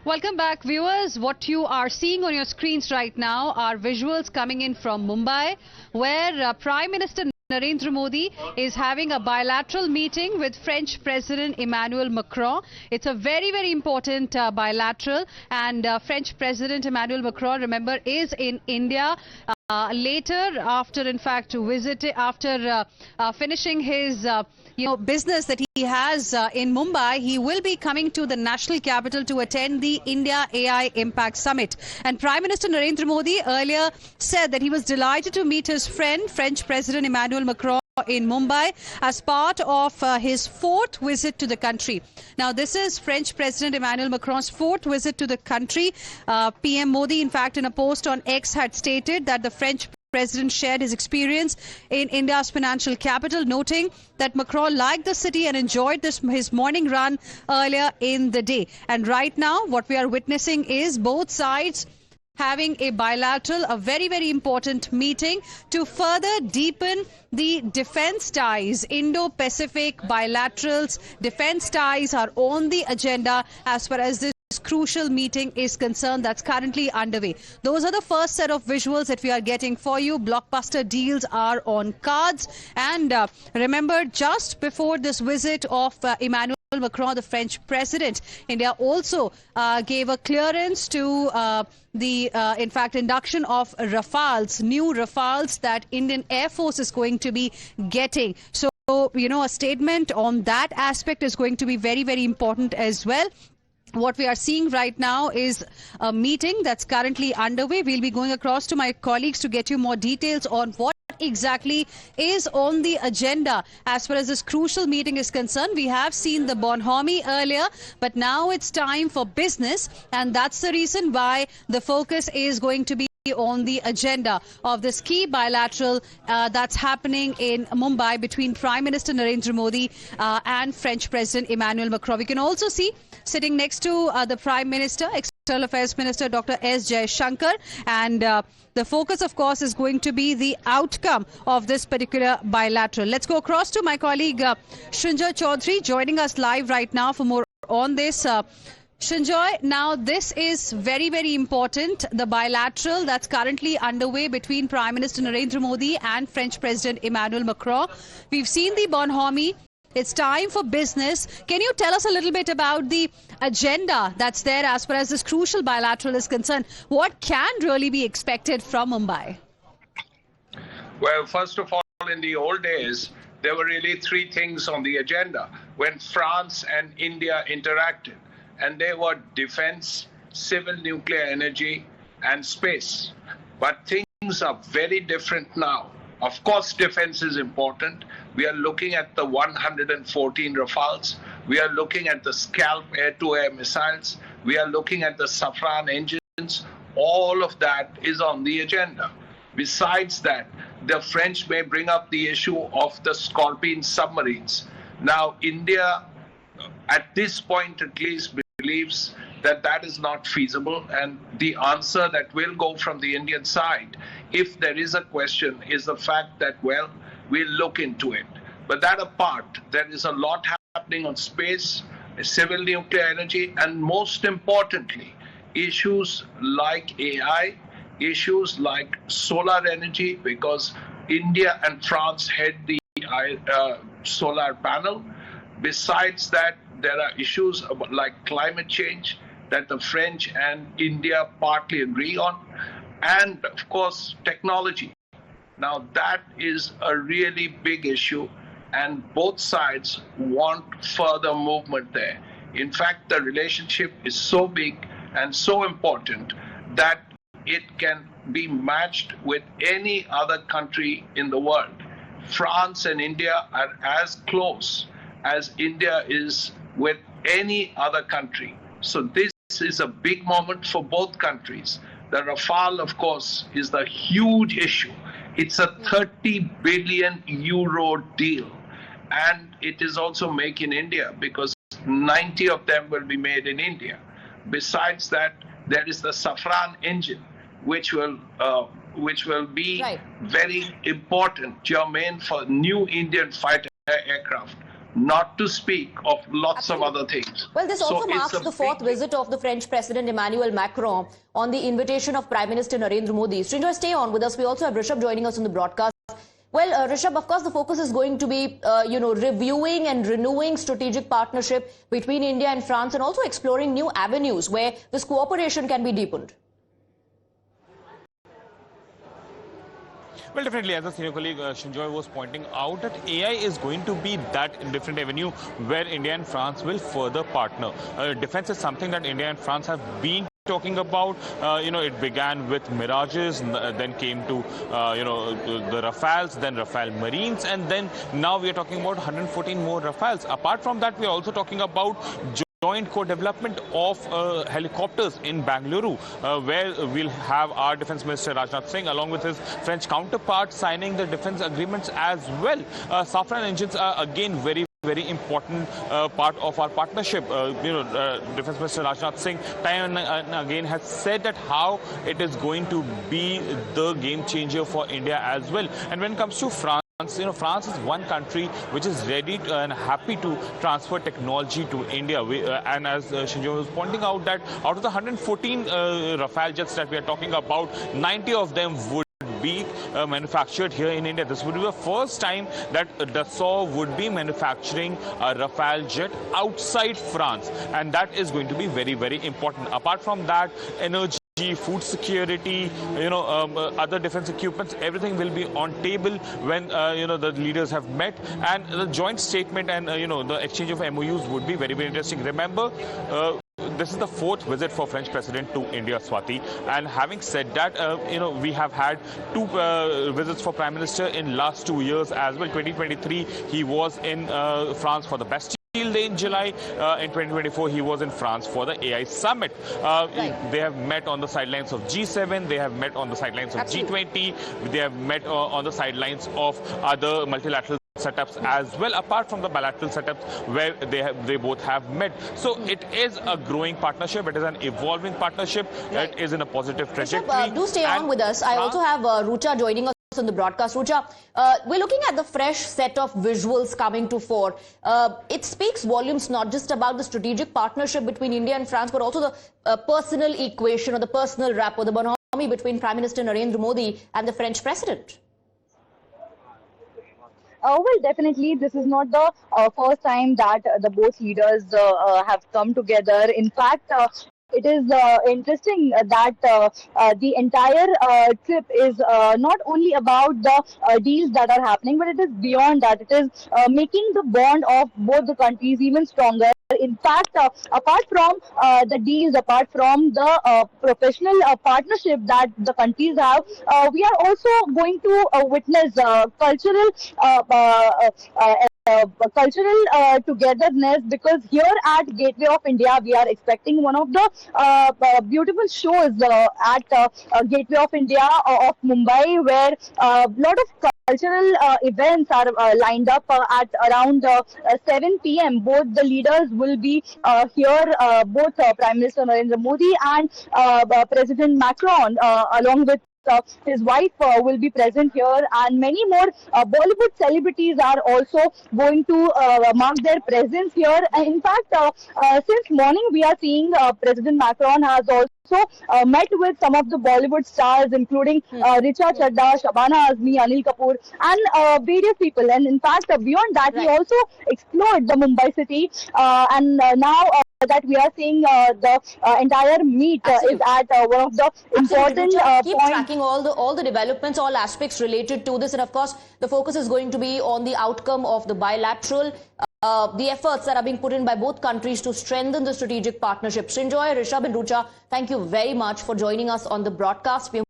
Welcome back, viewers. What you are seeing on your screens right now are visuals coming in from Mumbai, where Prime Minister Narendra Modi is having a bilateral meeting with French President Emmanuel Macron. It's a very, very important bilateral, and French President Emmanuel Macron, remember, is in India. Later, after finishing his business that he has in Mumbai, he will be coming to the national capital to attend the India AI Impact Summit. And Prime Minister Narendra Modi earlier said that he was delighted to meet his friend, French President Emmanuel Macron, in Mumbai as part of his fourth visit to the country. Now, this is French President Emmanuel Macron's fourth visit to the country. PM Modi, in fact, in a post on X, had stated that the French President shared his experience in India's financial capital, noting that Macron liked the city and enjoyed his morning run earlier in the day. And right now, what we are witnessing is both sides having a bilateral, a very, very important meeting to further deepen the defense ties. Indo-Pacific bilaterals, defense ties are on the agenda as far as this crucial meeting is concerned that's currently underway. Those are the first set of visuals that we are getting for you. Blockbuster deals are on cards. And remember, just before this visit of Emmanuel Macron, the French president, India also gave a clearance to in fact, induction of Rafales, new Rafales that Indian Air Force is going to be getting. So, a statement on that aspect is going to be very, very important as well. What we are seeing right now is a meeting that's currently underway. We'll be going across to my colleagues to get you more details on what exactly is on the agenda as far as this crucial meeting is concerned. We have seen the bonhomie earlier, but now it's time for business, and that's the reason why the focus is going to be on the agenda of this key bilateral that's happening in Mumbai between Prime Minister Narendra Modi and French President Emmanuel Macron. We can also see sitting next to the Prime Minister, External Affairs Minister Dr. S. Jaishankar, and the focus, of course, is going to be the outcome of this particular bilateral. Let's go across to my colleague Srinjoy Chaudhary, joining us live right now for more on this. Srinjoy, now this is very, very important, the bilateral that's currently underway between Prime Minister Narendra Modi and French President Emmanuel Macron. We've seen the bonhomie. It's time for business. Can you tell us a little bit about the agenda that's there as far as this crucial bilateral is concerned? What can really be expected from Mumbai? Well, first of all, in the old days, there were really three things on the agenda when France and India interacted. And they were defense, civil nuclear energy, and space. But things are very different now. Of course, defense is important. We are looking at the 114 Rafales. We are looking at the Scalp air-to-air missiles. We are looking at the Safran engines. All of that is on the agenda. Besides that, the French may bring up the issue of the Scorpion submarines. Now, India, at this point at least, believes that that is not feasible, and the answer that will go from the Indian side, if there is a question, is the fact that, well, we'll look into it. But that apart, there is a lot happening on space, civil nuclear energy, and most importantly, issues like AI, issues like solar energy, because India and France head the solar panel. Besides that, there are issues like climate change that the French and India partly agree on, and of course technology. Now that is a really big issue, and both sides want further movement there. In fact, the relationship is so big and so important that it can be matched with any other country in the world. France and India are as close as India is with any other country. So this is a big moment for both countries. The Rafale, of course, is the huge issue. It's a 30 billion euro deal. And it is also Make in India, because 90 of them will be made in India. Besides that, there is the Safran engine, which will be very important, germane for new Indian fighter aircraft. not to speak of lots Absolutely. of other things. Well, this also marks the fourth visit of the French President Emmanuel Macron on the invitation of Prime Minister Narendra Modi. Srinjoy, stay on with us. We also have Rishabh joining us on the broadcast. Well, Rishabh, of course, the focus is going to be, reviewing and renewing strategic partnership between India and France, and also exploring new avenues where this cooperation can be deepened. Well, definitely, as the senior colleague Shinjoy was pointing out, that AI is going to be that different avenue where India and France will further partner. Defense is something that India and France have been talking about. It began with Mirages, then came to, the Rafales, then Rafale Marines, and then now we are talking about 114 more Rafales. Apart from that, we are also talking about joint co-development of helicopters in Bangalore, where we'll have our Defence Minister Rajnath Singh along with his French counterpart signing the defence agreements as well. Safran engines are again very important part of our partnership. Defence Minister Rajnath Singh time and again has said that how it is going to be the game changer for India as well. And when it comes to France, France is one country which is ready and happy to transfer technology to India. And as Shinjo was pointing out, that out of the 114 Rafale jets that we are talking about, 90 of them would be manufactured here in India. This would be the first time that Dassault would be manufacturing a Rafale jet outside France, and that is going to be very important. Apart from that, energy, food security, other defense equipments, everything will be on table when the leaders have met, and the joint statement and the exchange of MOUs would be very interesting. Remember, this is the fourth visit for French President to India, Swati. And having said that, we have had two visits for Prime Minister in last 2 years as well. 2023, he was in France for the Bastille Day in July. In 2024, he was in France for the AI Summit. They have met on the sidelines of G7. They have met on the sidelines of G20. They have met on the sidelines of other multilateral setups as well, apart from the bilateral setups where they both have met. So it is a growing partnership. It is an evolving partnership. It is in a positive trajectory. Do stay on with us. I also have Rucha joining us on the broadcast. Rucha, we're looking at the fresh set of visuals coming to fore. It speaks volumes not just about the strategic partnership between India and France, but also the personal equation or the personal rapport, the bonhomie between Prime Minister Narendra Modi and the French President. Well, definitely, this is not the first time that the both leaders have come together. In fact, it is interesting that the entire trip is not only about the deals that are happening, but it is beyond that. It is making the bond of both the countries even stronger. In fact, apart from the deals, apart from the professional partnership that the countries have, we are also going to witness cultural togetherness, because here at Gateway of India, we are expecting one of the beautiful shows at Gateway of India of Mumbai, where a lot of cultural events are lined up at around 7 p.m. Both the leaders will be here, both Prime Minister Narendra Modi and President Macron, along with his wife will be present here, and many more Bollywood celebrities are also going to mark their presence here. In fact, since morning we are seeing President Macron has also met with some of the Bollywood stars, including Richa Chadda, Shabana Azmi, Anil Kapoor, and various people. And in fact, beyond that, he also explored the Mumbai city, and now that we are seeing the entire meet is at one of the important keep points. Tracking all the developments, all aspects related to this, and of course the focus is going to be on the outcome of the bilateral, the efforts that are being put in by both countries to strengthen the strategic partnership. Srinjoy, Rishabh and Rucha, thank you very much for joining us on the broadcast.